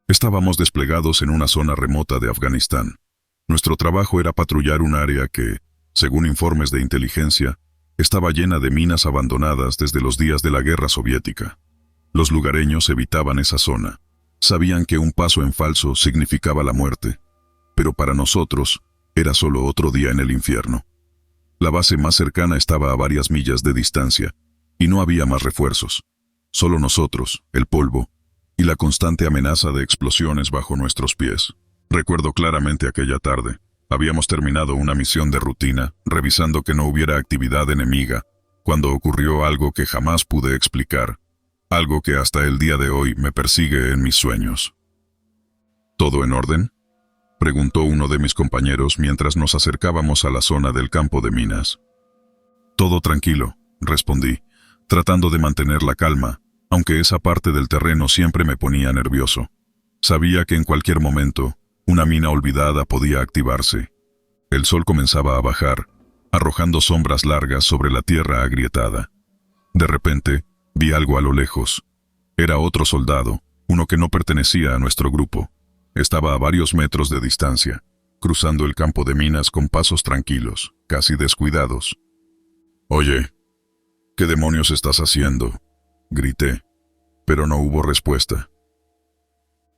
Estábamos desplegados en una zona remota de Afganistán. Nuestro trabajo era patrullar un área que, según informes de inteligencia, estaba llena de minas abandonadas desde los días de la guerra soviética. Los lugareños evitaban esa zona. Sabían que un paso en falso significaba la muerte, pero para nosotros era solo otro día en el infierno. La base más cercana estaba a varias millas de distancia, y no había más refuerzos. Solo nosotros, el polvo, y la constante amenaza de explosiones bajo nuestros pies. Recuerdo claramente aquella tarde. Habíamos terminado una misión de rutina, revisando que no hubiera actividad enemiga, cuando ocurrió algo que jamás pude explicar, algo que hasta el día de hoy me persigue en mis sueños. ¿Todo en orden?, preguntó uno de mis compañeros mientras nos acercábamos a la zona del campo de minas. Todo tranquilo, respondí, tratando de mantener la calma, aunque esa parte del terreno siempre me ponía nervioso. Sabía que en cualquier momento, una mina olvidada podía activarse. El sol comenzaba a bajar, arrojando sombras largas sobre la tierra agrietada. De repente, vi algo a lo lejos. Era otro soldado, uno que no pertenecía a nuestro grupo. Estaba a varios metros de distancia, cruzando el campo de minas con pasos tranquilos, casi descuidados. «Oye, ¿qué demonios estás haciendo?», grité, pero no hubo respuesta.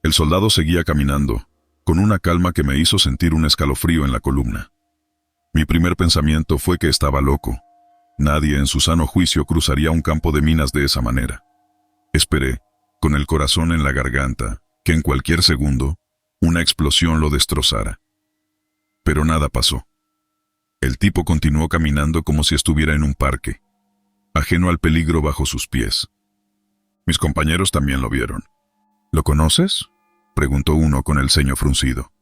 El soldado seguía caminando, con una calma que me hizo sentir un escalofrío en la columna. Mi primer pensamiento fue que estaba loco. Nadie en su sano juicio cruzaría un campo de minas de esa manera. Esperé, con el corazón en la garganta, que en cualquier segundo, una explosión lo destrozara. Pero nada pasó. El tipo continuó caminando como si estuviera en un parque, ajeno al peligro bajo sus pies. Mis compañeros también lo vieron. «¿Lo conoces?», preguntó uno con el ceño fruncido.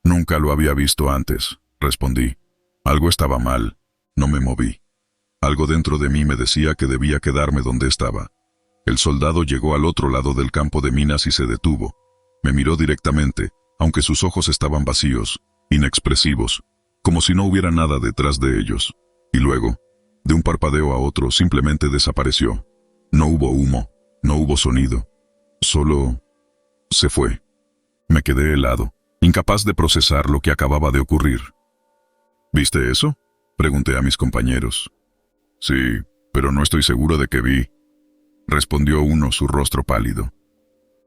«Nunca lo había visto antes», respondí. Algo estaba mal. No me moví. Algo dentro de mí me decía que debía quedarme donde estaba. El soldado llegó al otro lado del campo de minas y se detuvo. Me miró directamente, aunque sus ojos estaban vacíos, inexpresivos, como si no hubiera nada detrás de ellos. Y luego, de un parpadeo a otro, simplemente desapareció. No hubo humo, no hubo sonido. Solo se fue. Me quedé helado, incapaz de procesar lo que acababa de ocurrir. «¿Viste eso?», pregunté a mis compañeros. «Sí, pero no estoy seguro de qué vi», respondió uno, su rostro pálido.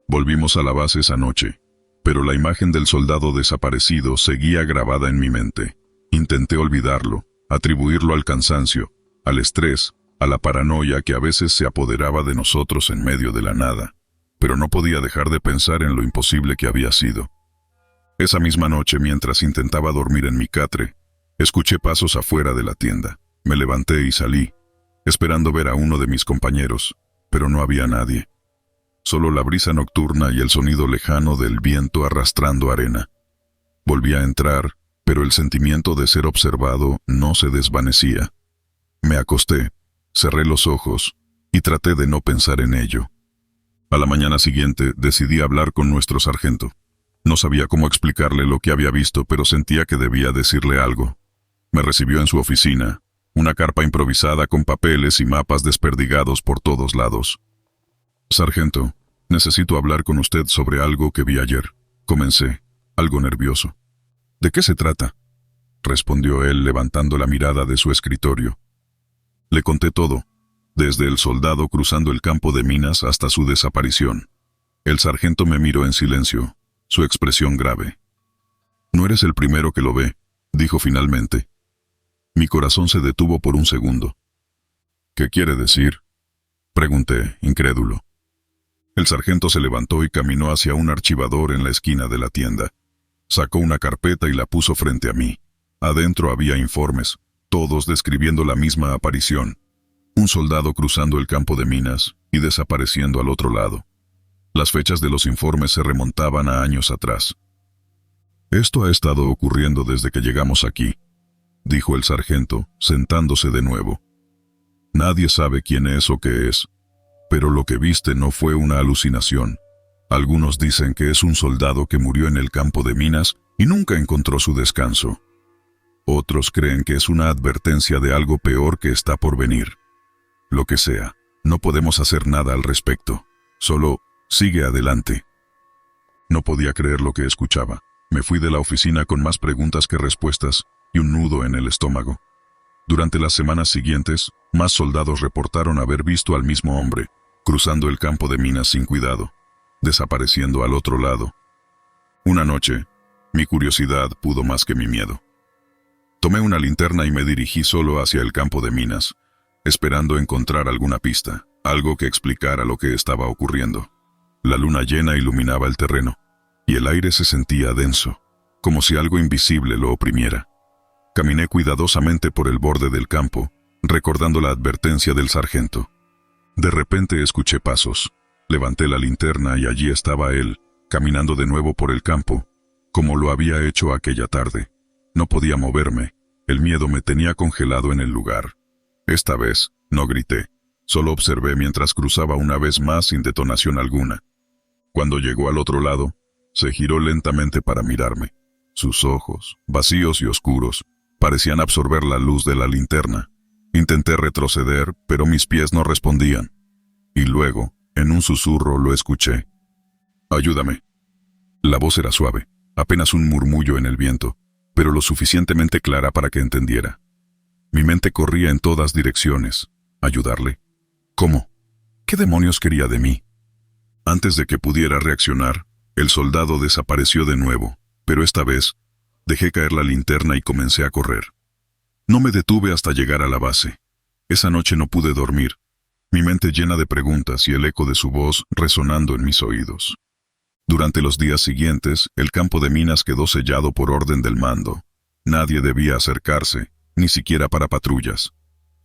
Volvimos a la base esa noche, pero la imagen del soldado desaparecido seguía grabada en mi mente. Intenté olvidarlo, atribuirlo al cansancio, al estrés, a la paranoia que a veces se apoderaba de nosotros en medio de la nada, pero no podía dejar de pensar en lo imposible que había sido. Esa misma noche, mientras intentaba dormir en mi catre, escuché pasos afuera de la tienda. Me levanté y salí, esperando ver a uno de mis compañeros, pero no había nadie. Solo la brisa nocturna y el sonido lejano del viento arrastrando arena. Volví a entrar, pero el sentimiento de ser observado no se desvanecía. Me acosté, cerré los ojos y traté de no pensar en ello. A la mañana siguiente decidí hablar con nuestro sargento. No sabía cómo explicarle lo que había visto, pero sentía que debía decirle algo. Me recibió en su oficina, una carpa improvisada con papeles y mapas desperdigados por todos lados. «Sargento, necesito hablar con usted sobre algo que vi ayer», comencé, algo nervioso. «¿De qué se trata?», respondió él levantando la mirada de su escritorio. Le conté todo, desde el soldado cruzando el campo de minas hasta su desaparición. El sargento me miró en silencio, su expresión grave. «No eres el primero que lo ve», dijo finalmente. Mi corazón se detuvo por un segundo. «¿Qué quiere decir?», pregunté, incrédulo. El sargento se levantó y caminó hacia un archivador en la esquina de la tienda. Sacó una carpeta y la puso frente a mí. Adentro había informes, todos describiendo la misma aparición. Un soldado cruzando el campo de minas y desapareciendo al otro lado. Las fechas de los informes se remontaban a años atrás. «Esto ha estado ocurriendo desde que llegamos aquí», dijo el sargento, sentándose de nuevo. «Nadie sabe quién es o qué es, pero lo que viste no fue una alucinación. Algunos dicen que es un soldado que murió en el campo de minas y nunca encontró su descanso. Otros creen que es una advertencia de algo peor que está por venir. Lo que sea, no podemos hacer nada al respecto. Solo sigue adelante». No podía creer lo que escuchaba. Me fui de la oficina con más preguntas que respuestas y un nudo en el estómago. Durante las semanas siguientes, más soldados reportaron haber visto al mismo hombre, cruzando el campo de minas sin cuidado, desapareciendo al otro lado. Una noche, mi curiosidad pudo más que mi miedo. Tomé una linterna y me dirigí solo hacia el campo de minas, esperando encontrar alguna pista, algo que explicara lo que estaba ocurriendo. La luna llena iluminaba el terreno, y el aire se sentía denso, como si algo invisible lo oprimiera. Caminé cuidadosamente por el borde del campo, recordando la advertencia del sargento. De repente escuché pasos. Levanté la linterna y allí estaba él, caminando de nuevo por el campo, como lo había hecho aquella tarde. No podía moverme, el miedo me tenía congelado en el lugar. Esta vez, no grité, solo observé mientras cruzaba una vez más sin detonación alguna. Cuando llegó al otro lado, se giró lentamente para mirarme. Sus ojos, vacíos y oscuros, parecían absorber la luz de la linterna. Intenté retroceder, pero mis pies no respondían. Y luego, en un susurro, lo escuché. «Ayúdame». La voz era suave, apenas un murmullo en el viento, pero lo suficientemente clara para que entendiera. Mi mente corría en todas direcciones. ¿Ayudarle? ¿Cómo? ¿Qué demonios quería de mí? Antes de que pudiera reaccionar, el soldado desapareció de nuevo, pero esta vez, dejé caer la linterna y comencé a correr. No me detuve hasta llegar a la base. Esa noche no pude dormir, mi mente llena de preguntas y el eco de su voz resonando en mis oídos. Durante los días siguientes, el campo de minas quedó sellado por orden del mando. Nadie debía acercarse, ni siquiera para patrullas.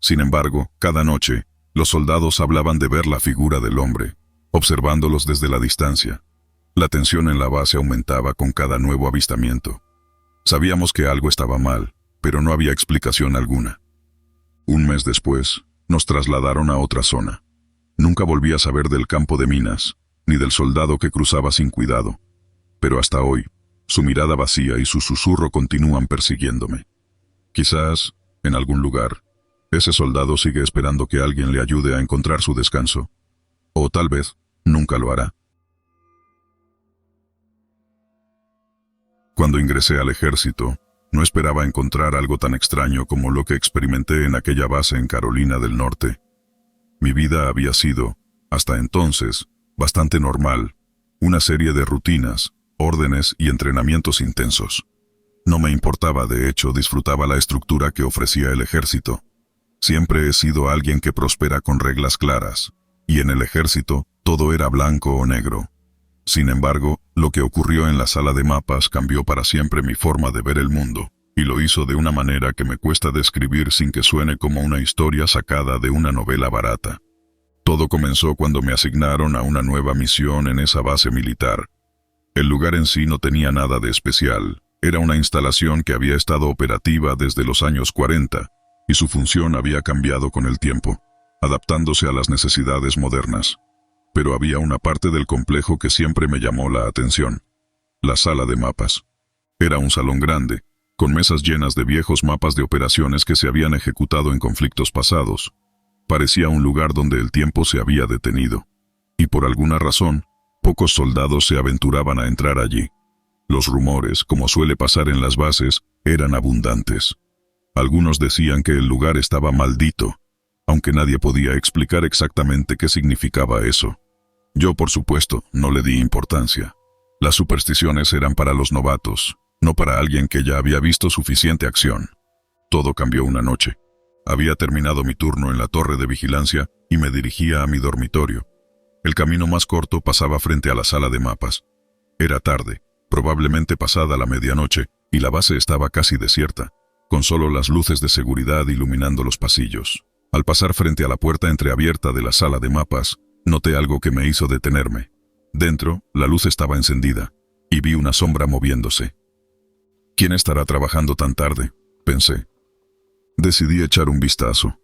Sin embargo, cada noche, los soldados hablaban de ver la figura del hombre, observándolos desde la distancia. La tensión en la base aumentaba con cada nuevo avistamiento. Sabíamos que algo estaba mal, pero no había explicación alguna. Un mes después, nos trasladaron a otra zona. Nunca volví a saber del campo de minas, ni del soldado que cruzaba sin cuidado. Pero hasta hoy, su mirada vacía y su susurro continúan persiguiéndome. Quizás, en algún lugar, ese soldado sigue esperando que alguien le ayude a encontrar su descanso. O tal vez, nunca lo hará. Cuando ingresé al ejército, no esperaba encontrar algo tan extraño como lo que experimenté en aquella base en Carolina del Norte. Mi vida había sido, hasta entonces, bastante normal, una serie de rutinas, órdenes y entrenamientos intensos. No me importaba, de hecho, disfrutaba la estructura que ofrecía el ejército. Siempre he sido alguien que prospera con reglas claras, y en el ejército todo era blanco o negro. Sin embargo, lo que ocurrió en la sala de mapas cambió para siempre mi forma de ver el mundo, y lo hizo de una manera que me cuesta describir sin que suene como una historia sacada de una novela barata. Todo comenzó cuando me asignaron a una nueva misión en esa base militar. El lugar en sí no tenía nada de especial, era una instalación que había estado operativa desde los años 40, y su función había cambiado con el tiempo, adaptándose a las necesidades modernas. Pero había una parte del complejo que siempre me llamó la atención: la sala de mapas. Era un salón grande, con mesas llenas de viejos mapas de operaciones que se habían ejecutado en conflictos pasados. Parecía un lugar donde el tiempo se había detenido, y por alguna razón, pocos soldados se aventuraban a entrar allí. Los rumores, como suele pasar en las bases, eran abundantes. Algunos decían que el lugar estaba maldito, aunque nadie podía explicar exactamente qué significaba eso. Yo, por supuesto, no le di importancia. Las supersticiones eran para los novatos, no para alguien que ya había visto suficiente acción. Todo cambió una noche. Había terminado mi turno en la torre de vigilancia y me dirigía a mi dormitorio. El camino más corto pasaba frente a la sala de mapas. Era tarde, probablemente pasada la medianoche, y la base estaba casi desierta, con solo las luces de seguridad iluminando los pasillos. Al pasar frente a la puerta entreabierta de la sala de mapas, noté algo que me hizo detenerme. Dentro, la luz estaba encendida, y vi una sombra moviéndose. ¿Quién estará trabajando tan tarde?, pensé. Decidí echar un vistazo.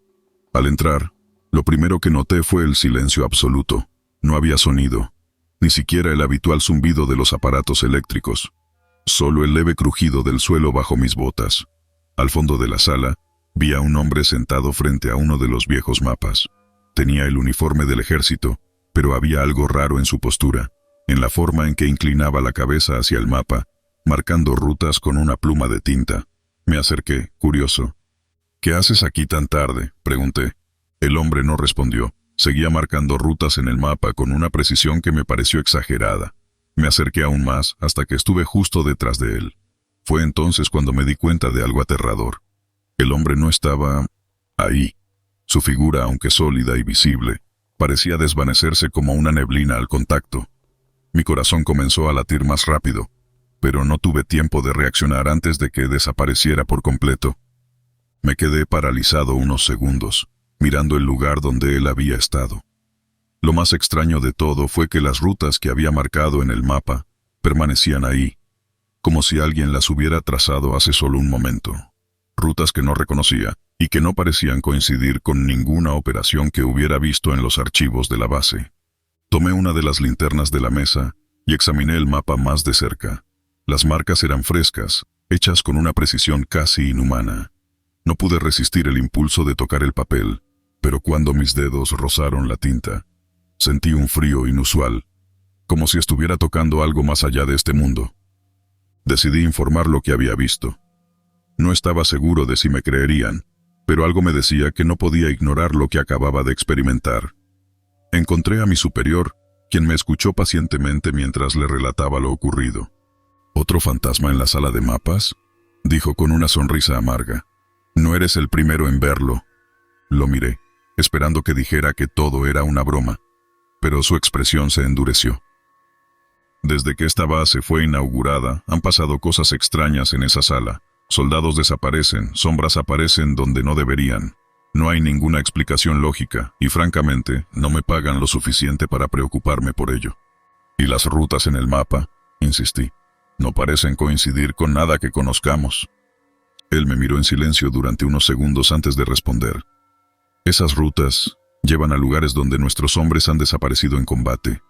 Al entrar, lo primero que noté fue el silencio absoluto. No había sonido, ni siquiera el habitual zumbido de los aparatos eléctricos. Solo el leve crujido del suelo bajo mis botas. Al fondo de la sala, vi a un hombre sentado frente a uno de los viejos mapas. Tenía el uniforme del ejército, pero había algo raro en su postura. en la forma en que inclinaba la cabeza hacia el mapa, marcando rutas con una pluma de tinta. Me acerqué, curioso. «¿Qué haces aquí tan tarde?», pregunté. El hombre no respondió. Seguía marcando rutas en el mapa con una precisión que me pareció exagerada. Me acerqué aún más hasta que estuve justo detrás de él. Fue entonces cuando me di cuenta de algo aterrador. El hombre no estaba ahí. Su figura, aunque sólida y visible, parecía desvanecerse como una neblina al contacto. Mi corazón comenzó a latir más rápido, pero no tuve tiempo de reaccionar antes de que desapareciera por completo. Me quedé paralizado unos segundos, mirando el lugar donde él había estado. Lo más extraño de todo fue que las rutas que había marcado en el mapa permanecían ahí, como si alguien las hubiera trazado hace solo un momento. Rutas que no reconocía y que no parecían coincidir con ninguna operación que hubiera visto en los archivos de la base. Tomé una de las linternas de la mesa y examiné el mapa más de cerca. Las marcas eran frescas, hechas con una precisión casi inhumana. No pude resistir el impulso de tocar el papel, pero cuando mis dedos rozaron la tinta, sentí un frío inusual, como si estuviera tocando algo más allá de este mundo. Decidí informar lo que había visto. No estaba seguro de si me creerían, pero algo me decía que no podía ignorar lo que acababa de experimentar. Encontré a mi superior, quien me escuchó pacientemente mientras le relataba lo ocurrido. «¿Otro fantasma en la sala de mapas?», dijo con una sonrisa amarga. «No eres el primero en verlo». Lo miré, esperando que dijera que todo era una broma, pero su expresión se endureció. «Desde que esta base fue inaugurada, han pasado cosas extrañas en esa sala. Soldados desaparecen, sombras aparecen donde no deberían. No hay ninguna explicación lógica, y francamente, no me pagan lo suficiente para preocuparme por ello». «¿Y las rutas en el mapa?», insistí. «No parecen coincidir con nada que conozcamos». Él me miró en silencio durante unos segundos antes de responder. «Esas rutas llevan a lugares donde nuestros hombres han desaparecido en combate.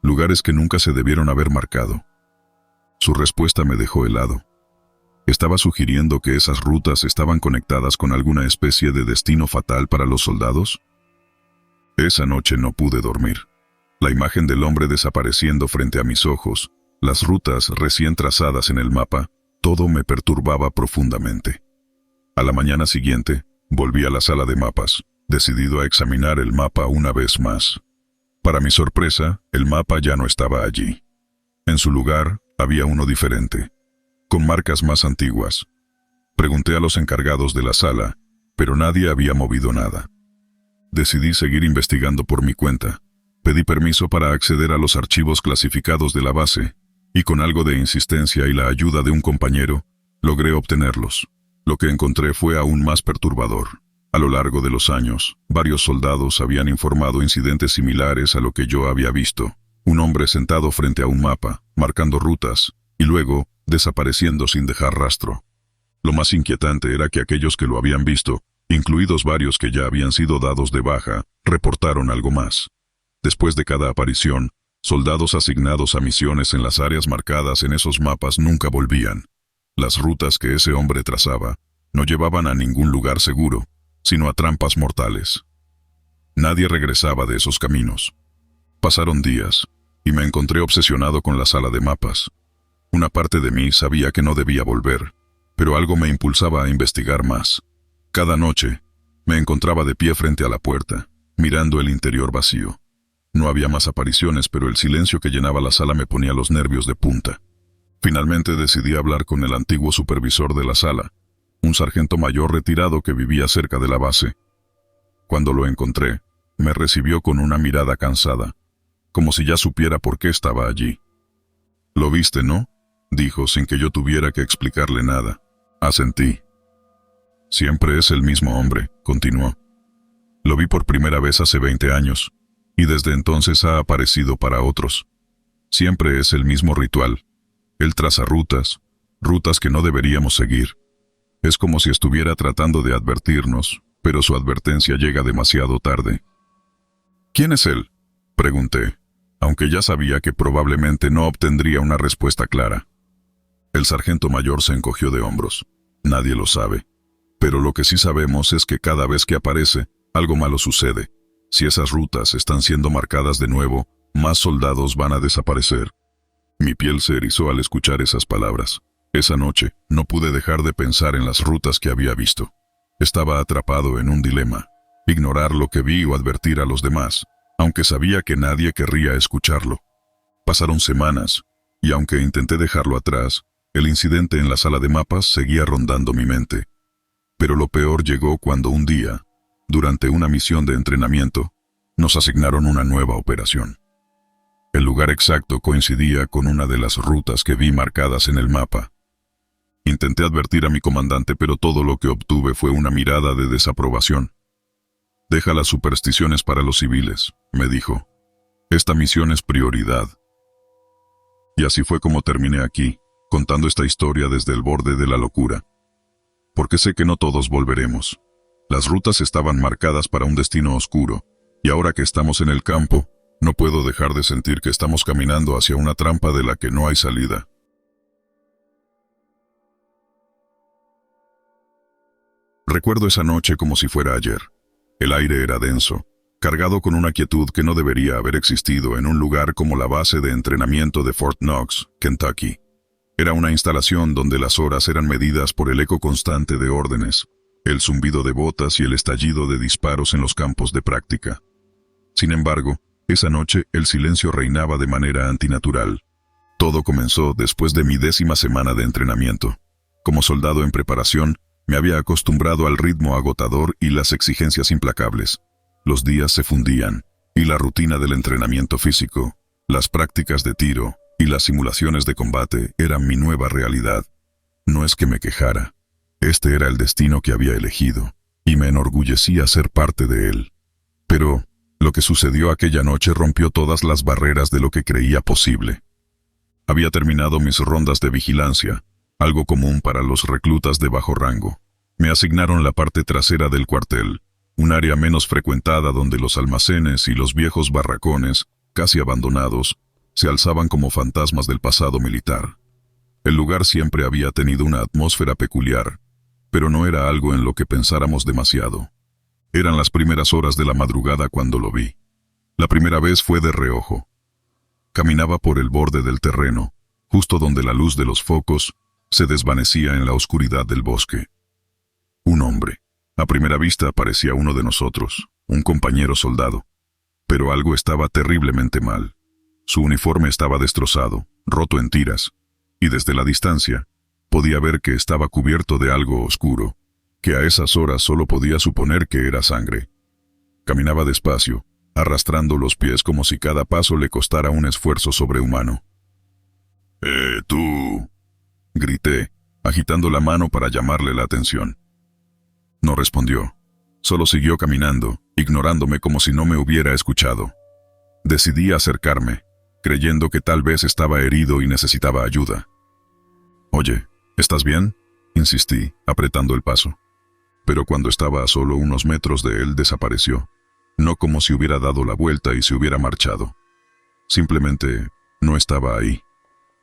Lugares que nunca se debieron haber marcado». Su respuesta me dejó helado. ¿Estaba sugiriendo que esas rutas estaban conectadas con alguna especie de destino fatal para los soldados? Esa noche no pude dormir. La imagen del hombre desapareciendo frente a mis ojos, las rutas recién trazadas en el mapa, todo me perturbaba profundamente. A la mañana siguiente, volví a la sala de mapas, decidido a examinar el mapa una vez más. Para mi sorpresa, el mapa ya no estaba allí. En su lugar, había uno diferente, con marcas más antiguas. Pregunté a los encargados de la sala, pero nadie había movido nada. Decidí seguir investigando por mi cuenta. Pedí permiso para acceder a los archivos clasificados de la base, y con algo de insistencia y la ayuda de un compañero, logré obtenerlos. Lo que encontré fue aún más perturbador. A lo largo de los años, varios soldados habían informado incidentes similares a lo que yo había visto. Un hombre sentado frente a un mapa, marcando rutas, y luego desapareciendo sin dejar rastro. Lo más inquietante era que aquellos que lo habían visto, incluidos varios que ya habían sido dados de baja, reportaron algo más. Después de cada aparición, soldados asignados a misiones en las áreas marcadas en esos mapas nunca volvían. Las rutas que ese hombre trazaba no llevaban a ningún lugar seguro, sino a trampas mortales. Nadie regresaba de esos caminos. Pasaron días, y me encontré obsesionado con la sala de mapas. Una parte de mí sabía que no debía volver, pero algo me impulsaba a investigar más. Cada noche, me encontraba de pie frente a la puerta, mirando el interior vacío. No había más apariciones, pero el silencio que llenaba la sala me ponía los nervios de punta. Finalmente decidí hablar con el antiguo supervisor de la sala, un sargento mayor retirado que vivía cerca de la base. Cuando lo encontré, me recibió con una mirada cansada, como si ya supiera por qué estaba allí. «¿Lo viste, no?», dijo sin que yo tuviera que explicarle nada. Asentí. «Siempre es el mismo hombre», continuó. «Lo vi por primera vez hace 20 años, y desde entonces ha aparecido para otros. Siempre es el mismo ritual. Él traza rutas que no deberíamos seguir. Es como si estuviera tratando de advertirnos, pero su advertencia llega demasiado tarde». «¿Quién es él?», pregunté, aunque ya sabía que probablemente no obtendría una respuesta clara. El sargento mayor se encogió de hombros. «Nadie lo sabe. Pero lo que sí sabemos es que cada vez que aparece, algo malo sucede. Si esas rutas están siendo marcadas de nuevo, más soldados van a desaparecer. Mi piel se erizó al escuchar esas palabras. Esa noche, no pude dejar de pensar en las rutas que había visto. Estaba atrapado en un dilema: ignorar lo que vi o advertir a los demás, aunque sabía que nadie querría escucharlo. Pasaron semanas, y aunque intenté dejarlo atrás, el incidente en la sala de mapas seguía rondando mi mente. Pero lo peor llegó cuando un día, durante una misión de entrenamiento, nos asignaron una nueva operación. El lugar exacto coincidía con una de las rutas que vi marcadas en el mapa. Intenté advertir a mi comandante, pero todo lo que obtuve fue una mirada de desaprobación. «Deja las supersticiones para los civiles», me dijo. «Esta misión es prioridad». Y así fue como terminé aquí, contando esta historia desde el borde de la locura. Porque sé que no todos volveremos. Las rutas estaban marcadas para un destino oscuro, y ahora que estamos en el campo, no puedo dejar de sentir que estamos caminando hacia una trampa de la que no hay salida. Recuerdo esa noche como si fuera ayer. El aire era denso, cargado con una quietud que no debería haber existido en un lugar como la base de entrenamiento de Fort Knox, Kentucky. Era una instalación donde las horas eran medidas por el eco constante de órdenes, el zumbido de botas y el estallido de disparos en los campos de práctica. Sin embargo, esa noche el silencio reinaba de manera antinatural. Todo comenzó después de mi 10ª semana de entrenamiento. Como soldado en preparación, me había acostumbrado al ritmo agotador y las exigencias implacables. Los días se fundían, y la rutina del entrenamiento físico, las prácticas de tiro y las simulaciones de combate eran mi nueva realidad. No es que me quejara. Este era el destino que había elegido, y me enorgullecía ser parte de él. Pero lo que sucedió aquella noche rompió todas las barreras de lo que creía posible. Había terminado mis rondas de vigilancia, algo común para los reclutas de bajo rango. Me asignaron la parte trasera del cuartel, un área menos frecuentada donde los almacenes y los viejos barracones, casi abandonados, se alzaban como fantasmas del pasado militar. El lugar siempre había tenido una atmósfera peculiar, pero no era algo en lo que pensáramos demasiado. Eran las primeras horas de la madrugada cuando lo vi. La primera vez fue de reojo. Caminaba por el borde del terreno, justo donde la luz de los focos se desvanecía en la oscuridad del bosque. Un hombre. A primera vista parecía uno de nosotros, un compañero soldado. Pero algo estaba terriblemente mal. Su uniforme estaba destrozado, roto en tiras, y desde la distancia podía ver que estaba cubierto de algo oscuro, que a esas horas solo podía suponer que era sangre. Caminaba despacio, arrastrando los pies como si cada paso le costara un esfuerzo sobrehumano. Tú», grité, agitando la mano para llamarle la atención. No respondió, solo siguió caminando, ignorándome como si no me hubiera escuchado. Decidí acercarme, creyendo que tal vez estaba herido y necesitaba ayuda. «Oye, ¿estás bien?», insistí, apretando el paso. Pero cuando estaba a solo unos metros de él desapareció, no como si hubiera dado la vuelta y se hubiera marchado. Simplemente no estaba ahí.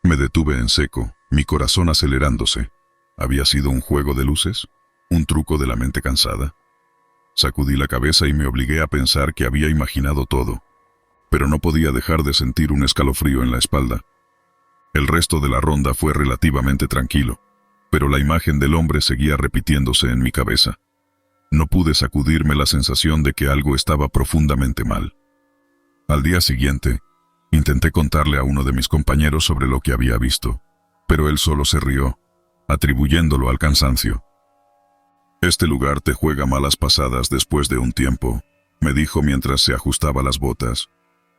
Me detuve en seco, mi corazón acelerándose. ¿Había sido un juego de luces? ¿Un truco de la mente cansada? Sacudí la cabeza y me obligué a pensar que había imaginado todo, pero no podía dejar de sentir un escalofrío en la espalda. El resto de la ronda fue relativamente tranquilo, pero la imagen del hombre seguía repitiéndose en mi cabeza. No pude sacudirme la sensación de que algo estaba profundamente mal. Al día siguiente, intenté contarle a uno de mis compañeros sobre lo que había visto, pero él solo se rió, atribuyéndolo al cansancio. «Este lugar te juega malas pasadas después de un tiempo», me dijo mientras se ajustaba las botas.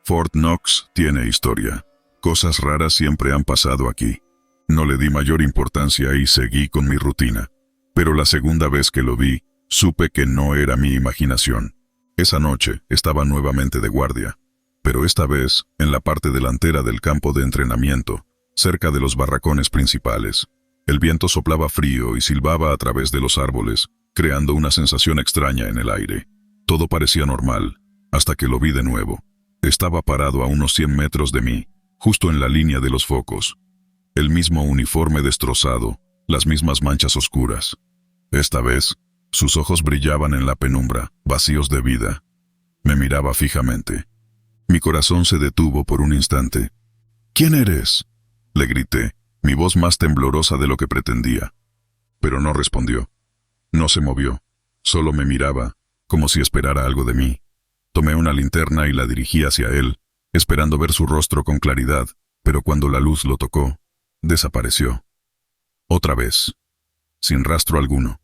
«Fort Knox tiene historia. Cosas raras siempre han pasado aquí». No le di mayor importancia y seguí con mi rutina. Pero la segunda vez que lo vi, supe que no era mi imaginación. Esa noche estaba nuevamente de guardia, pero esta vez en la parte delantera del campo de entrenamiento, cerca de los barracones principales. El viento soplaba frío y silbaba a través de los árboles, creando una sensación extraña en el aire. Todo parecía normal, hasta que lo vi de nuevo. Estaba parado a unos 100 metros de mí, justo en la línea de los focos. El mismo uniforme destrozado, las mismas manchas oscuras. Esta vez, sus ojos brillaban en la penumbra, vacíos de vida. Me miraba fijamente. Mi corazón se detuvo por un instante. «¿Quién eres?», le grité, mi voz más temblorosa de lo que pretendía. Pero no respondió. No se movió. Solo me miraba, como si esperara algo de mí. Tomé una linterna y la dirigí hacia él, esperando ver su rostro con claridad, pero cuando la luz lo tocó, desapareció. Otra vez. Sin rastro alguno.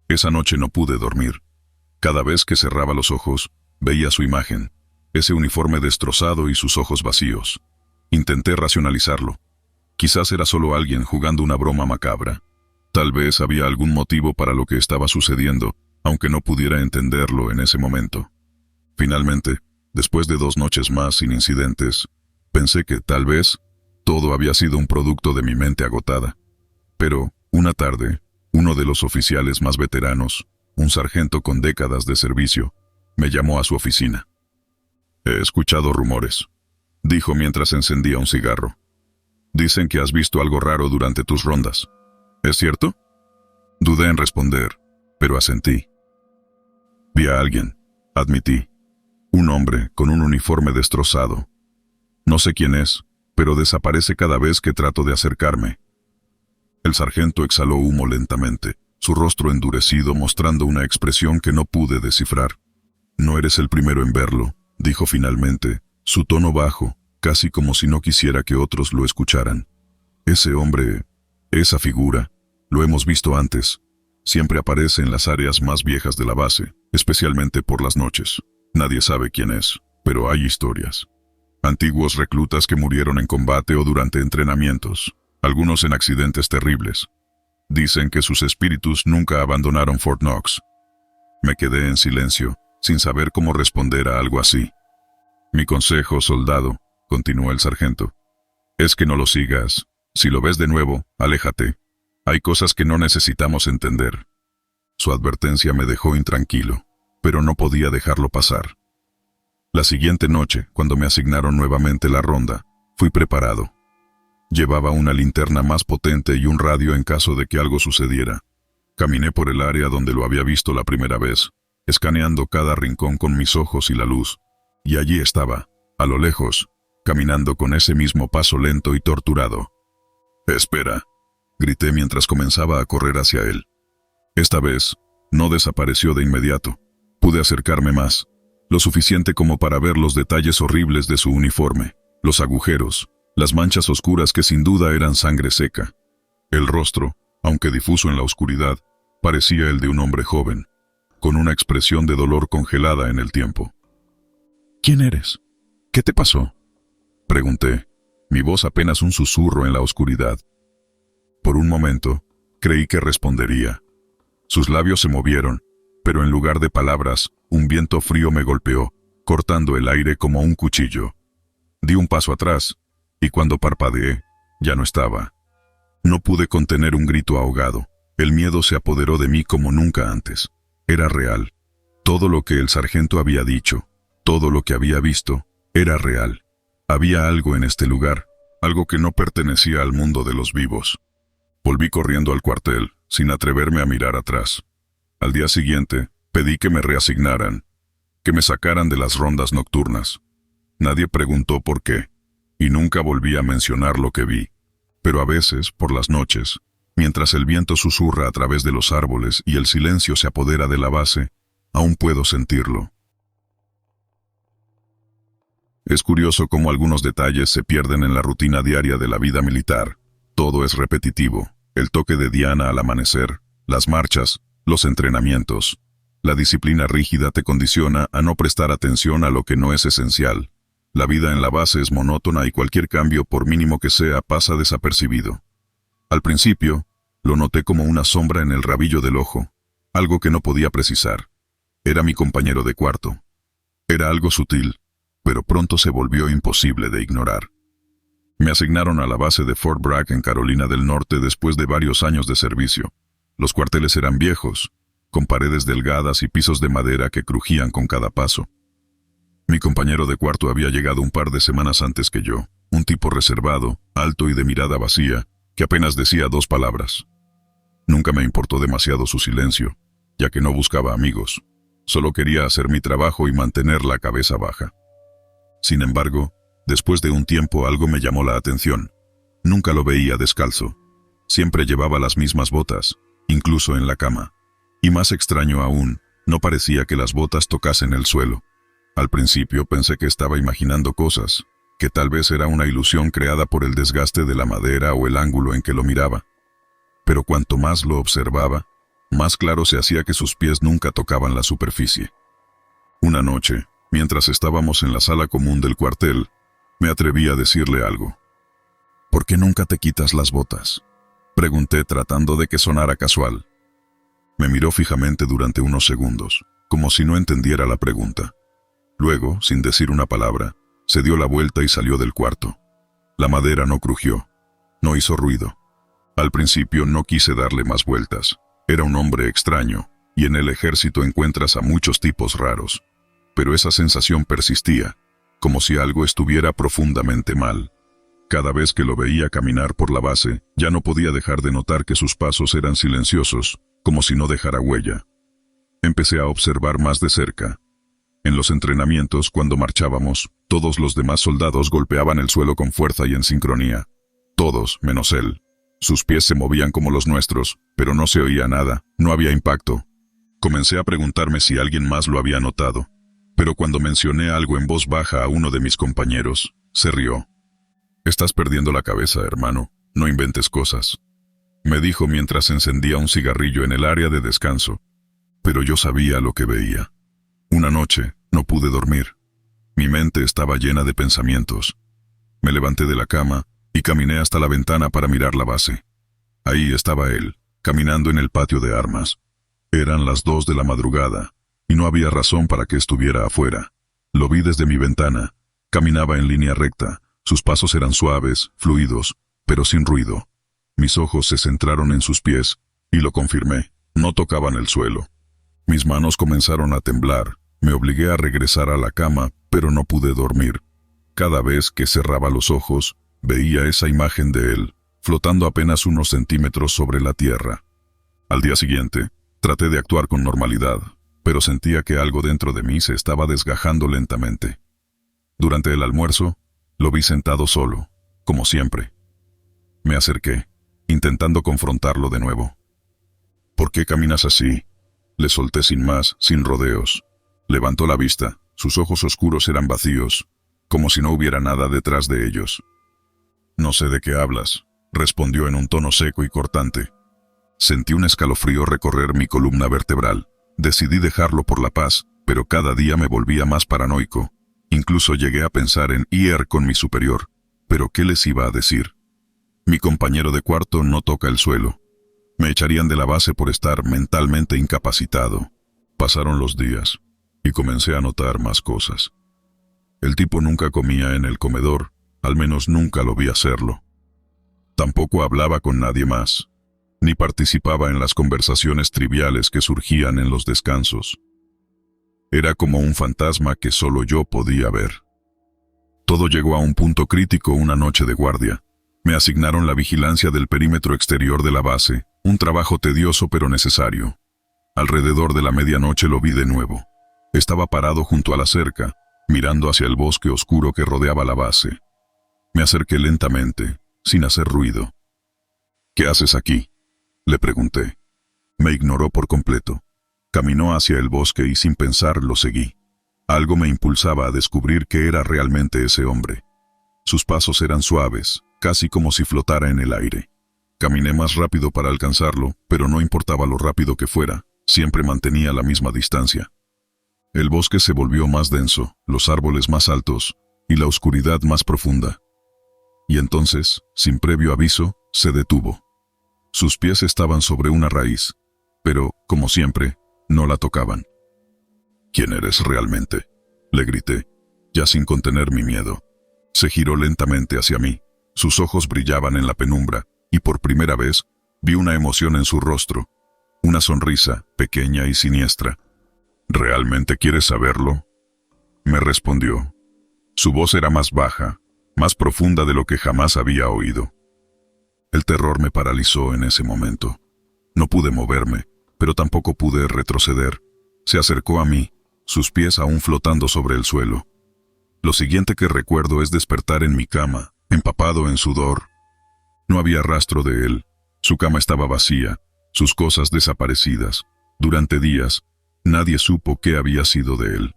Esa noche no pude dormir. Cada vez que cerraba los ojos, veía su imagen, ese uniforme destrozado y sus ojos vacíos. Intenté racionalizarlo. Quizás era solo alguien jugando una broma macabra. Tal vez había algún motivo para lo que estaba sucediendo, aunque no pudiera entenderlo en ese momento. Finalmente, después de 2 noches más sin incidentes, pensé que tal vez todo había sido un producto de mi mente agotada. Pero, una tarde, uno de los oficiales más veteranos, un sargento con décadas de servicio, me llamó a su oficina. «He escuchado rumores», dijo mientras encendía un cigarro. «Dicen que has visto algo raro durante tus rondas. ¿Es cierto?». Dudé en responder, pero asentí. «Vi a alguien», admití. «Un hombre con un uniforme destrozado. No sé quién es, pero desaparece cada vez que trato de acercarme». El sargento exhaló humo lentamente, su rostro endurecido mostrando una expresión que no pude descifrar. «No eres el primero en verlo», dijo finalmente, su tono bajo, casi como si no quisiera que otros lo escucharan. «Ese hombre, esa figura, lo hemos visto antes. Siempre aparece en las áreas más viejas de la base, especialmente por las noches. Nadie sabe quién es, pero hay historias. Antiguos reclutas que murieron en combate o durante entrenamientos, algunos en accidentes terribles. Dicen que sus espíritus nunca abandonaron Fort Knox». Me quedé en silencio, sin saber cómo responder a algo así. «Mi consejo, soldado», continuó el sargento, «es que no lo sigas. Si lo ves de nuevo, aléjate. Hay cosas que no necesitamos entender». Su advertencia me dejó intranquilo, pero no podía dejarlo pasar. La siguiente noche, cuando me asignaron nuevamente la ronda, fui preparado. Llevaba una linterna más potente y un radio en caso de que algo sucediera. Caminé por el área donde lo había visto la primera vez, escaneando cada rincón con mis ojos y la luz. Y allí estaba, a lo lejos, caminando con ese mismo paso lento y torturado. «Espera», grité mientras comenzaba a correr hacia él. Esta vez, no desapareció de inmediato. Pude acercarme más, lo suficiente como para ver los detalles horribles de su uniforme, los agujeros, las manchas oscuras que sin duda eran sangre seca. El rostro, aunque difuso en la oscuridad, parecía el de un hombre joven, con una expresión de dolor congelada en el tiempo. «¿Quién eres? ¿Qué te pasó?», pregunté, mi voz apenas un susurro en la oscuridad. Por un momento, creí que respondería. Sus labios se movieron, pero en lugar de palabras, un viento frío me golpeó, cortando el aire como un cuchillo. Di un paso atrás, y cuando parpadeé, ya no estaba. No pude contener un grito ahogado. El miedo se apoderó de mí como nunca antes. Era real. Todo lo que el sargento había dicho, todo lo que había visto, era real. Había algo en este lugar, algo que no pertenecía al mundo de los vivos. Volví corriendo al cuartel, sin atreverme a mirar atrás. Al día siguiente, pedí que me reasignaran, que me sacaran de las rondas nocturnas. Nadie preguntó por qué, y nunca volví a mencionar lo que vi. Pero a veces, por las noches, mientras el viento susurra a través de los árboles y el silencio se apodera de la base, aún puedo sentirlo. Es curioso cómo algunos detalles se pierden en la rutina diaria de la vida militar. Todo es repetitivo, el toque de diana al amanecer, las marchas, los entrenamientos. La disciplina rígida te condiciona a no prestar atención a lo que no es esencial. La vida en la base es monótona y cualquier cambio, por mínimo que sea, pasa desapercibido. Al principio, lo noté como una sombra en el rabillo del ojo, algo que no podía precisar. Era mi compañero de cuarto. Era algo sutil, pero pronto se volvió imposible de ignorar. Me asignaron a la base de Fort Bragg en Carolina del Norte después de varios años de servicio. Los cuarteles eran viejos, con paredes delgadas y pisos de madera que crujían con cada paso. Mi compañero de cuarto había llegado un par de semanas antes que yo, un tipo reservado, alto y de mirada vacía, que apenas decía 2 palabras. Nunca me importó demasiado su silencio, ya que no buscaba amigos. Solo quería hacer mi trabajo y mantener la cabeza baja. Sin embargo, después de un tiempo algo me llamó la atención. Nunca lo veía descalzo. Siempre llevaba las mismas botas, incluso en la cama. Y más extraño aún, no parecía que las botas tocasen el suelo. Al principio pensé que estaba imaginando cosas, que tal vez era una ilusión creada por el desgaste de la madera o el ángulo en que lo miraba. Pero cuanto más lo observaba, más claro se hacía que sus pies nunca tocaban la superficie. Una noche, mientras estábamos en la sala común del cuartel, me atreví a decirle algo. «¿Por qué nunca te quitas las botas?», pregunté tratando de que sonara casual. Me miró fijamente durante unos segundos, como si no entendiera la pregunta. Luego, sin decir una palabra, se dio la vuelta y salió del cuarto. La madera no crujió, no hizo ruido. Al principio no quise darle más vueltas. Era un hombre extraño, y en el ejército encuentras a muchos tipos raros. Pero esa sensación persistía, como si algo estuviera profundamente mal. Cada vez que lo veía caminar por la base, ya no podía dejar de notar que sus pasos eran silenciosos, como si no dejara huella. Empecé a observar más de cerca. En los entrenamientos, cuando marchábamos, todos los demás soldados golpeaban el suelo con fuerza y en sincronía. Todos, menos él. Sus pies se movían como los nuestros, pero no se oía nada, no había impacto. Comencé a preguntarme si alguien más lo había notado. Pero cuando mencioné algo en voz baja a uno de mis compañeros, se rió. «Estás perdiendo la cabeza, hermano, no inventes cosas», me dijo mientras encendía un cigarrillo en el área de descanso. Pero yo sabía lo que veía. Una noche, no pude dormir. Mi mente estaba llena de pensamientos. Me levanté de la cama y caminé hasta la ventana para mirar la base. Ahí estaba él, caminando en el patio de armas. Eran las 2 de la madrugada, y no había razón para que estuviera afuera. Lo vi desde mi ventana. Caminaba en línea recta. Sus pasos eran suaves, fluidos, pero sin ruido. Mis ojos se centraron en sus pies, y lo confirmé, no tocaban el suelo. Mis manos comenzaron a temblar, me obligué a regresar a la cama, pero no pude dormir. Cada vez que cerraba los ojos, veía esa imagen de él, flotando apenas unos centímetros sobre la tierra. Al día siguiente, traté de actuar con normalidad, pero sentía que algo dentro de mí se estaba desgajando lentamente. Durante el almuerzo, lo vi sentado solo, como siempre. Me acerqué, intentando confrontarlo de nuevo. «¿Por qué caminas así?», le solté sin más, sin rodeos. Levantó la vista, sus ojos oscuros eran vacíos, como si no hubiera nada detrás de ellos. «No sé de qué hablas», respondió en un tono seco y cortante. Sentí un escalofrío recorrer mi columna vertebral. Decidí dejarlo por la paz, pero cada día me volvía más paranoico. Incluso llegué a pensar en ir con mi superior. ¿Pero qué les iba a decir? Mi compañero de cuarto no toca el suelo. Me echarían de la base por estar mentalmente incapacitado. Pasaron los días, y comencé a notar más cosas. El tipo nunca comía en el comedor, al menos nunca lo vi hacerlo. Tampoco hablaba con nadie más, ni participaba en las conversaciones triviales que surgían en los descansos. Era como un fantasma que solo yo podía ver. Todo llegó a un punto crítico una noche de guardia. Me asignaron la vigilancia del perímetro exterior de la base, un trabajo tedioso pero necesario. Alrededor de la medianoche lo vi de nuevo. Estaba parado junto a la cerca, mirando hacia el bosque oscuro que rodeaba la base. Me acerqué lentamente, sin hacer ruido. «¿Qué haces aquí?», le pregunté. Me ignoró por completo. Caminó hacia el bosque y sin pensar lo seguí. Algo me impulsaba a descubrir qué era realmente ese hombre. Sus pasos eran suaves, casi como si flotara en el aire. Caminé más rápido para alcanzarlo, pero no importaba lo rápido que fuera, siempre mantenía la misma distancia. El bosque se volvió más denso, los árboles más altos, y la oscuridad más profunda. Y entonces, sin previo aviso, se detuvo. Sus pies estaban sobre una raíz, pero, como siempre, no la tocaban. «¿Quién eres realmente?», le grité, ya sin contener mi miedo. Se giró lentamente hacia mí. Sus ojos brillaban en la penumbra, y por primera vez vi una emoción en su rostro, una sonrisa pequeña y siniestra. «¿Realmente quieres saberlo?», me respondió. Su voz era más baja, más profunda de lo que jamás había oído. El terror me paralizó en ese momento. No pude moverme, pero tampoco pude retroceder. Se acercó a mí, sus pies aún flotando sobre el suelo. Lo siguiente que recuerdo es despertar en mi cama, empapado en sudor. No había rastro de él. Su cama estaba vacía, sus cosas desaparecidas. Durante días, nadie supo qué había sido de él.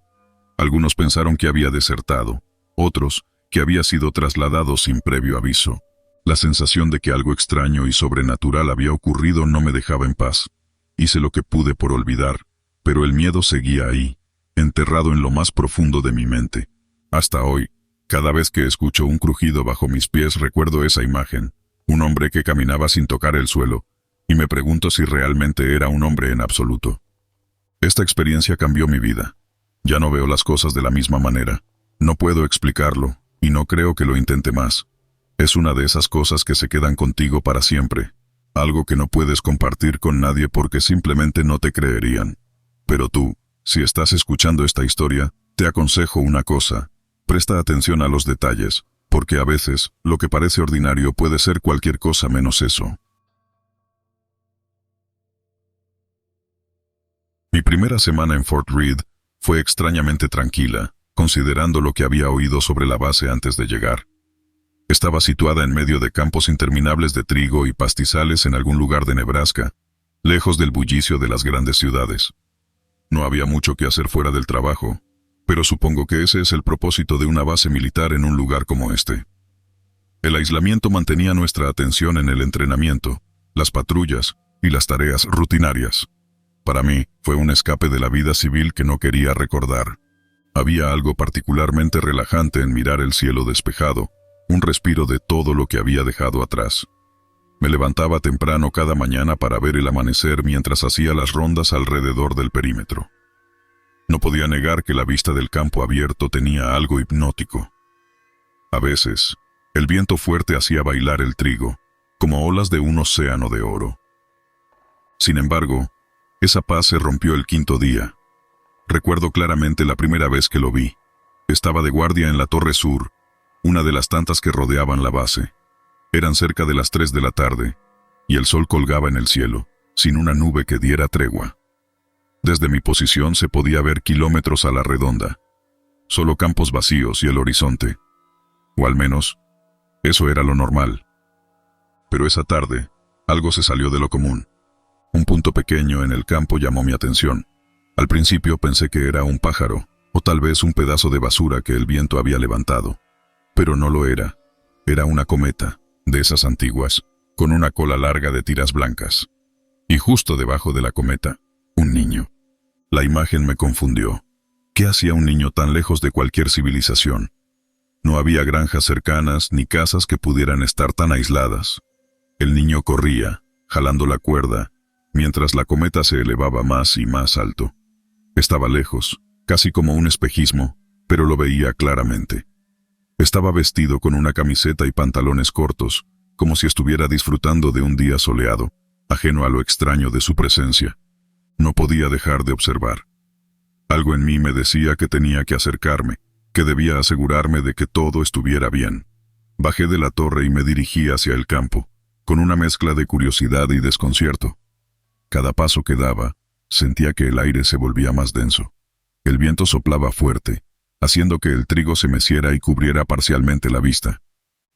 Algunos pensaron que había desertado, otros que había sido trasladado sin previo aviso. La sensación de que algo extraño y sobrenatural había ocurrido no me dejaba en paz. Hice lo que pude por olvidar, pero el miedo seguía ahí, enterrado en lo más profundo de mi mente. Hasta hoy, cada vez que escucho un crujido bajo mis pies recuerdo esa imagen, un hombre que caminaba sin tocar el suelo, y me pregunto si realmente era un hombre en absoluto. Esta experiencia cambió mi vida. Ya no veo las cosas de la misma manera. No puedo explicarlo, y no creo que lo intente más. Es una de esas cosas que se quedan contigo para siempre. Algo que no puedes compartir con nadie porque simplemente no te creerían. Pero tú, si estás escuchando esta historia, te aconsejo una cosa. Presta atención a los detalles, porque a veces, lo que parece ordinario puede ser cualquier cosa menos eso. Mi primera semana en Fort Reed fue extrañamente tranquila, considerando lo que había oído sobre la base antes de llegar. Estaba situada en medio de campos interminables de trigo y pastizales en algún lugar de Nebraska, lejos del bullicio de las grandes ciudades. No había mucho que hacer fuera del trabajo, pero supongo que ese es el propósito de una base militar en un lugar como este. El aislamiento mantenía nuestra atención en el entrenamiento, las patrullas y las tareas rutinarias. Para mí, fue un escape de la vida civil que no quería recordar. Había algo particularmente relajante en mirar el cielo despejado, un respiro de todo lo que había dejado atrás. Me levantaba temprano cada mañana para ver el amanecer mientras hacía las rondas alrededor del perímetro. No podía negar que la vista del campo abierto tenía algo hipnótico. A veces, el viento fuerte hacía bailar el trigo, como olas de un océano de oro. Sin embargo, esa paz se rompió el quinto día. Recuerdo claramente la primera vez que lo vi. Estaba de guardia en la Torre Sur, una de las tantas que rodeaban la base. Eran cerca de las 3 de la tarde, y el sol colgaba en el cielo, sin una nube que diera tregua. Desde mi posición se podía ver kilómetros a la redonda, solo campos vacíos y el horizonte. O al menos, eso era lo normal. Pero esa tarde, algo se salió de lo común. Un punto pequeño en el campo llamó mi atención. Al principio pensé que era un pájaro, o tal vez un pedazo de basura que el viento había levantado. Pero no lo era. Era una cometa, de esas antiguas, con una cola larga de tiras blancas. Y justo debajo de la cometa, un niño. La imagen me confundió. ¿Qué hacía un niño tan lejos de cualquier civilización? No había granjas cercanas ni casas que pudieran estar tan aisladas. El niño corría, jalando la cuerda, mientras la cometa se elevaba más y más alto. Estaba lejos, casi como un espejismo, pero lo veía claramente. Estaba vestido con una camiseta y pantalones cortos, como si estuviera disfrutando de un día soleado, ajeno a lo extraño de su presencia. No podía dejar de observar. Algo en mí me decía que tenía que acercarme, que debía asegurarme de que todo estuviera bien. Bajé de la torre y me dirigí hacia el campo, con una mezcla de curiosidad y desconcierto. Cada paso que daba, sentía que el aire se volvía más denso. El viento soplaba fuerte, haciendo que el trigo se meciera y cubriera parcialmente la vista.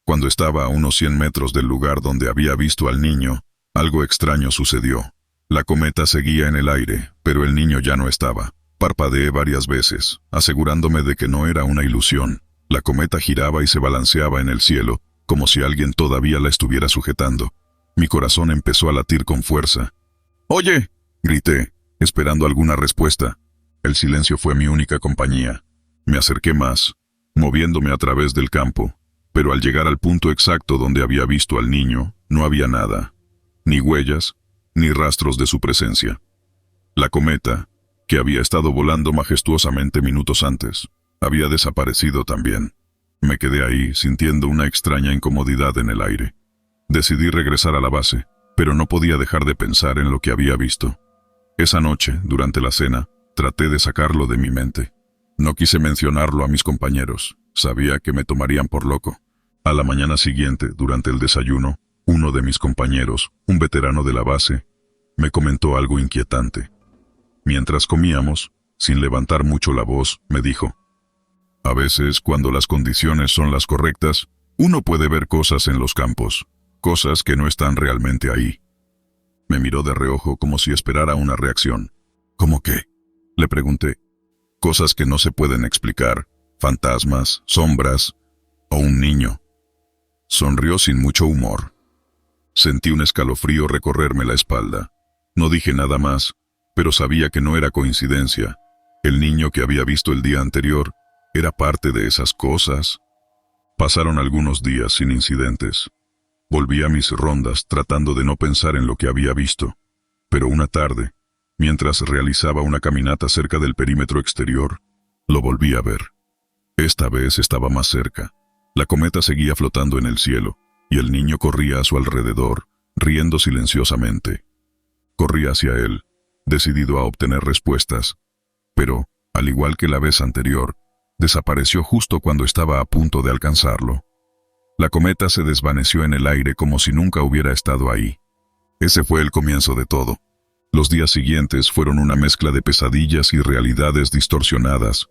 Cuando estaba a unos 100 metros del lugar donde había visto al niño, algo extraño sucedió. La cometa seguía en el aire, pero el niño ya no estaba. Parpadeé varias veces, asegurándome de que no era una ilusión. La cometa giraba y se balanceaba en el cielo, como si alguien todavía la estuviera sujetando. Mi corazón empezó a latir con fuerza. «¡Oye!», grité, esperando alguna respuesta. El silencio fue mi única compañía. Me acerqué más, moviéndome a través del campo, pero al llegar al punto exacto donde había visto al niño, no había nada, ni huellas, ni rastros de su presencia. La cometa, que había estado volando majestuosamente minutos antes, había desaparecido también. Me quedé ahí, sintiendo una extraña incomodidad en el aire. Decidí regresar a la base, pero no podía dejar de pensar en lo que había visto. Esa noche, durante la cena, traté de sacarlo de mi mente. No quise mencionarlo a mis compañeros, sabía que me tomarían por loco. A la mañana siguiente, durante el desayuno, uno de mis compañeros, un veterano de la base, me comentó algo inquietante. Mientras comíamos, sin levantar mucho la voz, me dijo: A veces, cuando las condiciones son las correctas, uno puede ver cosas en los campos, cosas que no están realmente ahí. Me miró de reojo como si esperara una reacción. ¿Cómo qué? Le pregunté. Cosas que no se pueden explicar, fantasmas, sombras o un niño. Sonrió sin mucho humor. Sentí un escalofrío recorrerme la espalda. No dije nada más, pero sabía que no era coincidencia. El niño que había visto el día anterior era parte de esas cosas. Pasaron algunos días sin incidentes. Volví a mis rondas tratando de no pensar en lo que había visto. Pero una tarde, mientras realizaba una caminata cerca del perímetro exterior, lo volví a ver. Esta vez estaba más cerca. La cometa seguía flotando en el cielo, y el niño corría a su alrededor, riendo silenciosamente. Corrí hacia él, decidido a obtener respuestas, pero, al igual que la vez anterior, desapareció justo cuando estaba a punto de alcanzarlo. La cometa se desvaneció en el aire como si nunca hubiera estado ahí. Ese fue el comienzo de todo. Los días siguientes fueron una mezcla de pesadillas y realidades distorsionadas.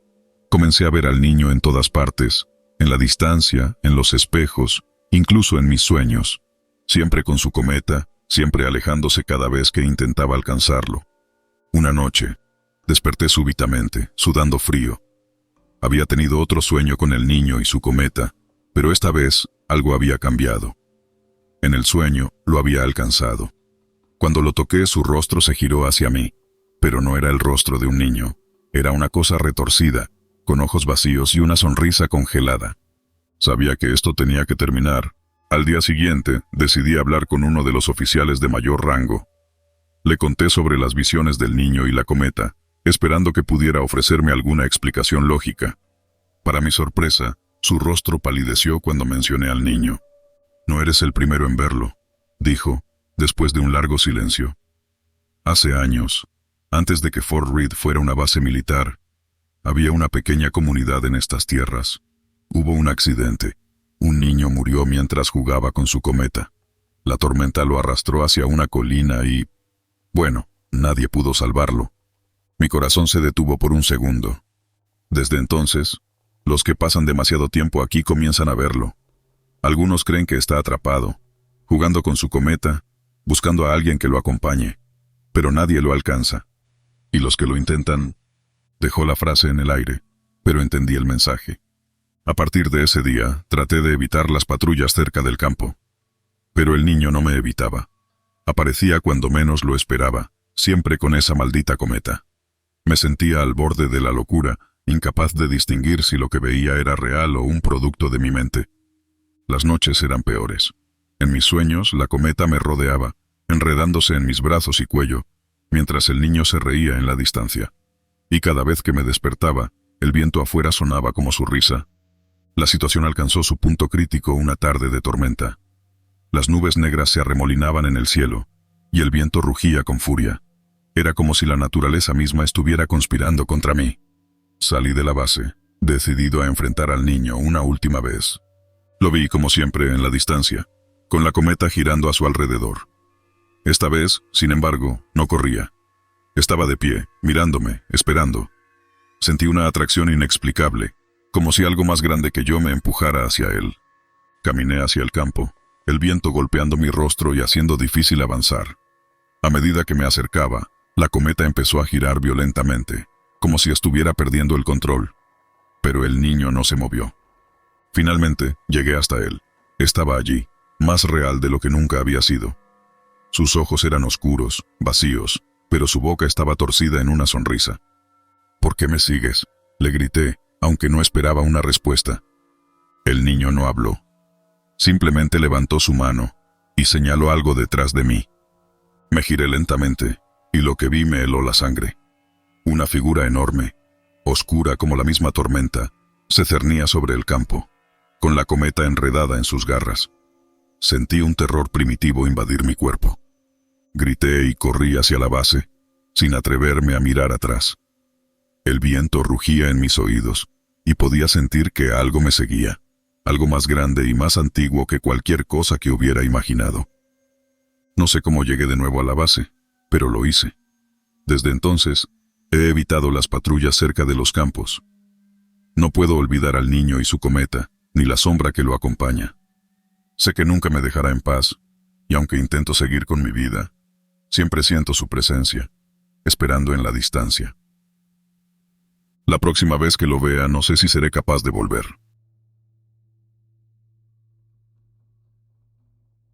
Comencé a ver al niño en todas partes, en la distancia, en los espejos, incluso en mis sueños. Siempre con su cometa, siempre alejándose cada vez que intentaba alcanzarlo. Una noche, desperté súbitamente, sudando frío. Había tenido otro sueño con el niño y su cometa, pero esta vez algo había cambiado. En el sueño lo había alcanzado. Cuando lo toqué, su rostro se giró hacia mí, pero no era el rostro de un niño. Era una cosa retorcida, con ojos vacíos y una sonrisa congelada. Sabía que esto tenía que terminar. Al día siguiente, decidí hablar con uno de los oficiales de mayor rango. Le conté sobre las visiones del niño y la cometa, esperando que pudiera ofrecerme alguna explicación lógica. Para mi sorpresa, su rostro palideció cuando mencioné al niño. «No eres el primero en verlo», dijo, después de un largo silencio. «Hace años, antes de que Fort Reed fuera una base militar, había una pequeña comunidad en estas tierras. Hubo un accidente. Un niño murió mientras jugaba con su cometa. La tormenta lo arrastró hacia una colina y... bueno, nadie pudo salvarlo. Mi corazón se detuvo por un segundo. Desde entonces, los que pasan demasiado tiempo aquí comienzan a verlo. Algunos creen que está atrapado, jugando con su cometa, buscando a alguien que lo acompañe, pero nadie lo alcanza. Y los que lo intentan... Dejó la frase en el aire, pero entendí el mensaje. A partir de ese día, traté de evitar las patrullas cerca del campo. Pero el niño no me evitaba. Aparecía cuando menos lo esperaba, siempre con esa maldita cometa. Me sentía al borde de la locura, incapaz de distinguir si lo que veía era real o un producto de mi mente. Las noches eran peores. En mis sueños, la cometa me rodeaba, enredándose en mis brazos y cuello, mientras el niño se reía en la distancia. Y cada vez que me despertaba, el viento afuera sonaba como su risa. La situación alcanzó su punto crítico una tarde de tormenta. Las nubes negras se arremolinaban en el cielo, y el viento rugía con furia. Era como si la naturaleza misma estuviera conspirando contra mí. Salí de la base, decidido a enfrentar al niño una última vez. Lo vi, como siempre, en la distancia, con la cometa girando a su alrededor. Esta vez, sin embargo, no corría. Estaba de pie, mirándome, esperando. Sentí una atracción inexplicable, como si algo más grande que yo me empujara hacia él. Caminé hacia el campo, el viento golpeando mi rostro y haciendo difícil avanzar. A medida que me acercaba, la cometa empezó a girar violentamente, como si estuviera perdiendo el control. Pero el niño no se movió. Finalmente, llegué hasta él. Estaba allí, más real de lo que nunca había sido. Sus ojos eran oscuros, vacíos, pero su boca estaba torcida en una sonrisa. «¿Por qué me sigues?», le grité, aunque no esperaba una respuesta. El niño no habló. Simplemente levantó su mano y señaló algo detrás de mí. Me giré lentamente, y lo que vi me heló la sangre. Una figura enorme, oscura como la misma tormenta, se cernía sobre el campo, con la cometa enredada en sus garras. Sentí un terror primitivo invadir mi cuerpo. Grité y corrí hacia la base, sin atreverme a mirar atrás. El viento rugía en mis oídos, y podía sentir que algo me seguía, algo más grande y más antiguo que cualquier cosa que hubiera imaginado. No sé cómo llegué de nuevo a la base, pero lo hice. Desde entonces, he evitado las patrullas cerca de los campos. No puedo olvidar al niño y su cometa, ni la sombra que lo acompaña. Sé que nunca me dejará en paz, y aunque intento seguir con mi vida, siempre siento su presencia, esperando en la distancia. La próxima vez que lo vea, no sé si seré capaz de volver.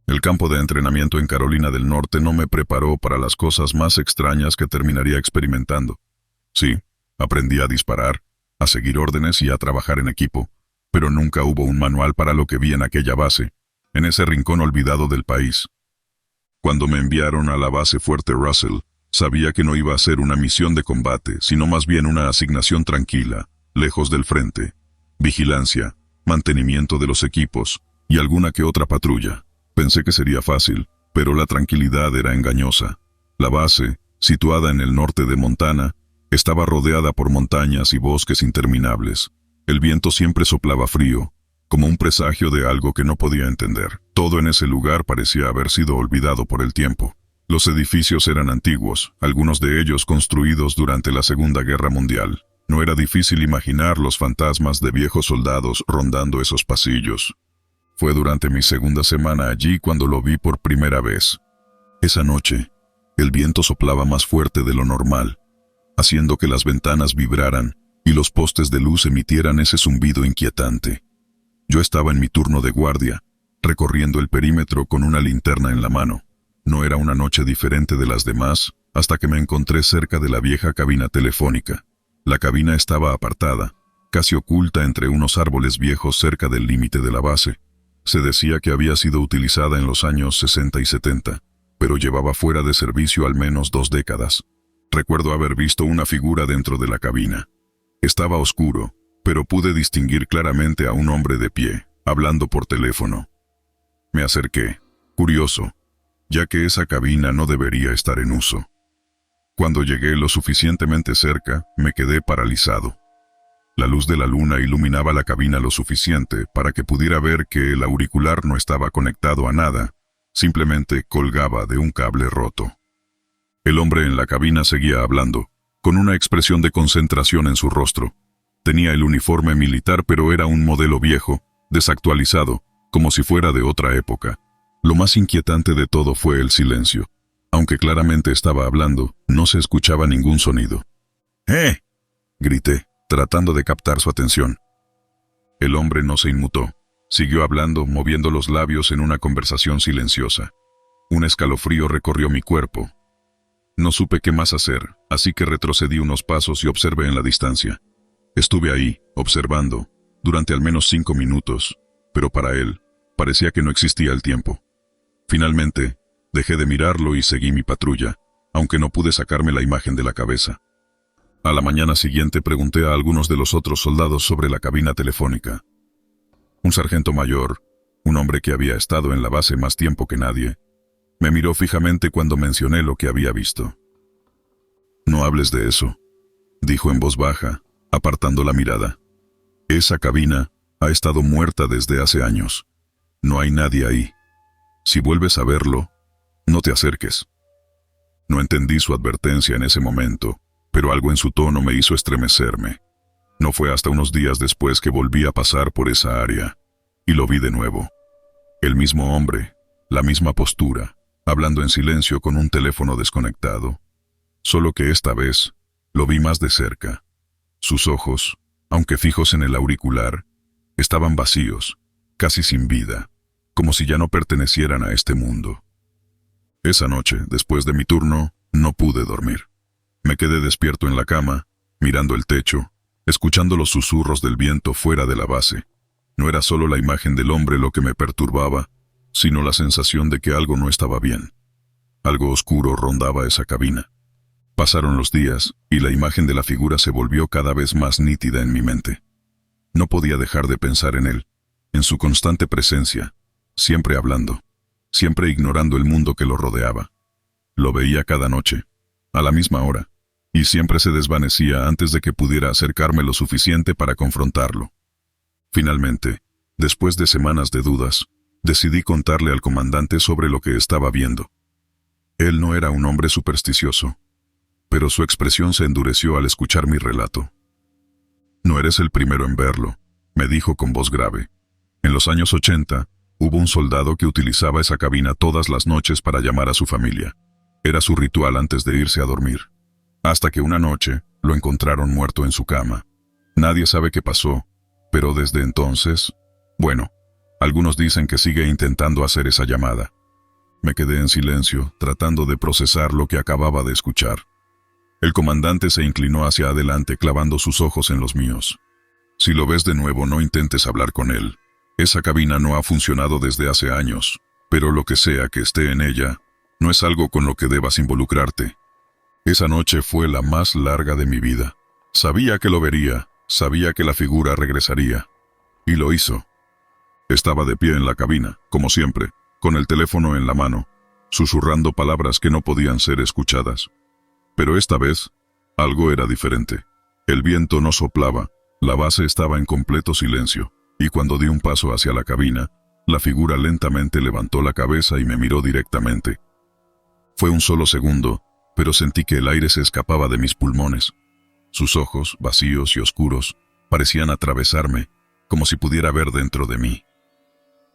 El campo de entrenamiento en Carolina del Norte no me preparó para las cosas más extrañas que terminaría experimentando. Sí, aprendí a disparar, a seguir órdenes y a trabajar en equipo, pero nunca hubo un manual para lo que vi en aquella base, en ese rincón olvidado del país. Cuando me enviaron a la base Fuerte Russell, sabía que no iba a ser una misión de combate, sino más bien una asignación tranquila, lejos del frente. Vigilancia, mantenimiento de los equipos y alguna que otra patrulla. Pensé que sería fácil, pero la tranquilidad era engañosa. La base, situada en el norte de Montana, estaba rodeada por montañas y bosques interminables. El viento siempre soplaba frío, como un presagio de algo que no podía entender. Todo en ese lugar parecía haber sido olvidado por el tiempo. Los edificios eran antiguos, algunos de ellos construidos durante la Segunda Guerra Mundial. No era difícil imaginar los fantasmas de viejos soldados rondando esos pasillos. Fue durante mi segunda semana allí cuando lo vi por primera vez. Esa noche, el viento soplaba más fuerte de lo normal, haciendo que las ventanas vibraran y los postes de luz emitieran ese zumbido inquietante. Yo estaba en mi turno de guardia, recorriendo el perímetro con una linterna en la mano. No era una noche diferente de las demás, hasta que me encontré cerca de la vieja cabina telefónica. La cabina estaba apartada, casi oculta entre unos árboles viejos cerca del límite de la base. Se decía que había sido utilizada en los años 60 y 70, pero llevaba fuera de servicio al menos 2 décadas. Recuerdo haber visto una figura dentro de la cabina. Estaba oscuro, pero pude distinguir claramente a un hombre de pie, hablando por teléfono. Me acerqué, curioso, ya que esa cabina no debería estar en uso. Cuando llegué lo suficientemente cerca, me quedé paralizado. La luz de la luna iluminaba la cabina lo suficiente para que pudiera ver que el auricular no estaba conectado a nada, simplemente colgaba de un cable roto. El hombre en la cabina seguía hablando, con una expresión de concentración en su rostro. Tenía el uniforme militar, pero era un modelo viejo, desactualizado, como si fuera de otra época. Lo más inquietante de todo fue el silencio. Aunque claramente estaba hablando, no se escuchaba ningún sonido. ¡Eh!, grité, tratando de captar su atención. El hombre no se inmutó. Siguió hablando, moviendo los labios en una conversación silenciosa. Un escalofrío recorrió mi cuerpo. No supe qué más hacer, así que retrocedí unos pasos y observé en la distancia. Estuve ahí, observando, durante al menos 5 minutos, pero para él, parecía que no existía el tiempo. Finalmente, dejé de mirarlo y seguí mi patrulla, aunque no pude sacarme la imagen de la cabeza. A la mañana siguiente pregunté a algunos de los otros soldados sobre la cabina telefónica. Un sargento mayor, un hombre que había estado en la base más tiempo que nadie, me miró fijamente cuando mencioné lo que había visto. «No hables de eso», dijo en voz baja, apartando la mirada. «Esa cabina ha estado muerta desde hace años. No hay nadie ahí. Si vuelves a verlo, no te acerques». No entendí su advertencia en ese momento, pero algo en su tono me hizo estremecerme. No fue hasta unos días después que volví a pasar por esa área, y lo vi de nuevo. El mismo hombre, la misma postura, hablando en silencio con un teléfono desconectado. Solo que esta vez, lo vi más de cerca. Sus ojos, aunque fijos en el auricular, estaban vacíos, casi sin vida, como si ya no pertenecieran a este mundo. Esa noche, después de mi turno, no pude dormir. Me quedé despierto en la cama, mirando el techo, escuchando los susurros del viento fuera de la base. No era solo la imagen del hombre lo que me perturbaba, sino la sensación de que algo no estaba bien. Algo oscuro rondaba esa cabina. Pasaron los días, y la imagen de la figura se volvió cada vez más nítida en mi mente. No podía dejar de pensar en él, en su constante presencia, siempre hablando, siempre ignorando el mundo que lo rodeaba. Lo veía cada noche, a la misma hora, y siempre se desvanecía antes de que pudiera acercarme lo suficiente para confrontarlo. Finalmente, después de semanas de dudas, decidí contarle al comandante sobre lo que estaba viendo. Él no era un hombre supersticioso, pero su expresión se endureció al escuchar mi relato. No eres el primero en verlo, me dijo con voz grave. En los años 80, hubo un soldado que utilizaba esa cabina todas las noches para llamar a su familia. Era su ritual antes de irse a dormir. Hasta que una noche, lo encontraron muerto en su cama. Nadie sabe qué pasó, pero desde entonces, bueno, algunos dicen que sigue intentando hacer esa llamada. Me quedé en silencio, tratando de procesar lo que acababa de escuchar. El comandante se inclinó hacia adelante clavando sus ojos en los míos. Si lo ves de nuevo, no intentes hablar con él. Esa cabina no ha funcionado desde hace años, pero lo que sea que esté en ella, no es algo con lo que debas involucrarte. Esa noche fue la más larga de mi vida. Sabía que lo vería, sabía que la figura regresaría. Y lo hizo. Estaba de pie en la cabina, como siempre, con el teléfono en la mano, susurrando palabras que no podían ser escuchadas. Pero esta vez, algo era diferente. El viento no soplaba, la base estaba en completo silencio, y cuando di un paso hacia la cabina, la figura lentamente levantó la cabeza y me miró directamente. Fue un solo segundo, pero sentí que el aire se escapaba de mis pulmones. Sus ojos, vacíos y oscuros, parecían atravesarme, como si pudiera ver dentro de mí.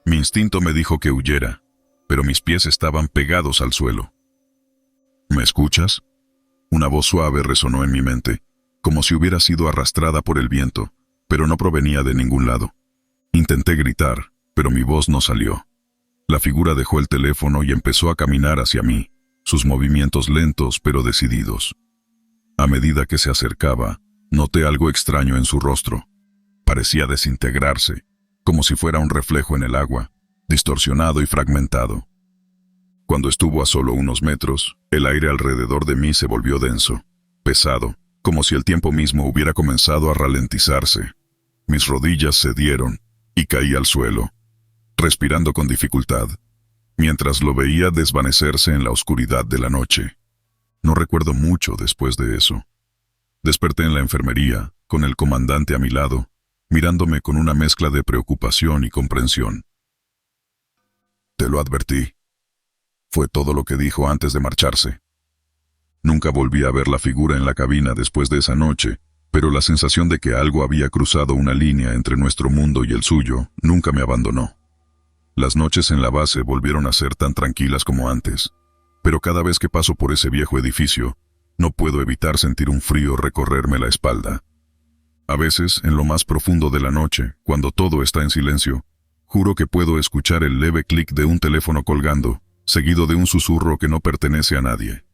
Mi instinto me dijo que huyera, pero mis pies estaban pegados al suelo. ¿Me escuchas? Una voz suave resonó en mi mente, como si hubiera sido arrastrada por el viento, pero no provenía de ningún lado. Intenté gritar, pero mi voz no salió. La figura dejó el teléfono y empezó a caminar hacia mí, sus movimientos lentos pero decididos. A medida que se acercaba, noté algo extraño en su rostro. Parecía desintegrarse, como si fuera un reflejo en el agua, distorsionado y fragmentado. Cuando estuvo a solo unos metros, el aire alrededor de mí se volvió denso, pesado, como si el tiempo mismo hubiera comenzado a ralentizarse. Mis rodillas cedieron y caí al suelo, respirando con dificultad, mientras lo veía desvanecerse en la oscuridad de la noche. No recuerdo mucho después de eso. Desperté en la enfermería, con el comandante a mi lado, mirándome con una mezcla de preocupación y comprensión. «Te lo advertí», fue todo lo que dijo antes de marcharse. Nunca volví a ver la figura en la cabina después de esa noche, pero la sensación de que algo había cruzado una línea entre nuestro mundo y el suyo nunca me abandonó. Las noches en la base volvieron a ser tan tranquilas como antes, pero cada vez que paso por ese viejo edificio, no puedo evitar sentir un frío recorrerme la espalda. A veces, en lo más profundo de la noche, cuando todo está en silencio, juro que puedo escuchar el leve clic de un teléfono colgando, seguido de un susurro que no pertenece a nadie.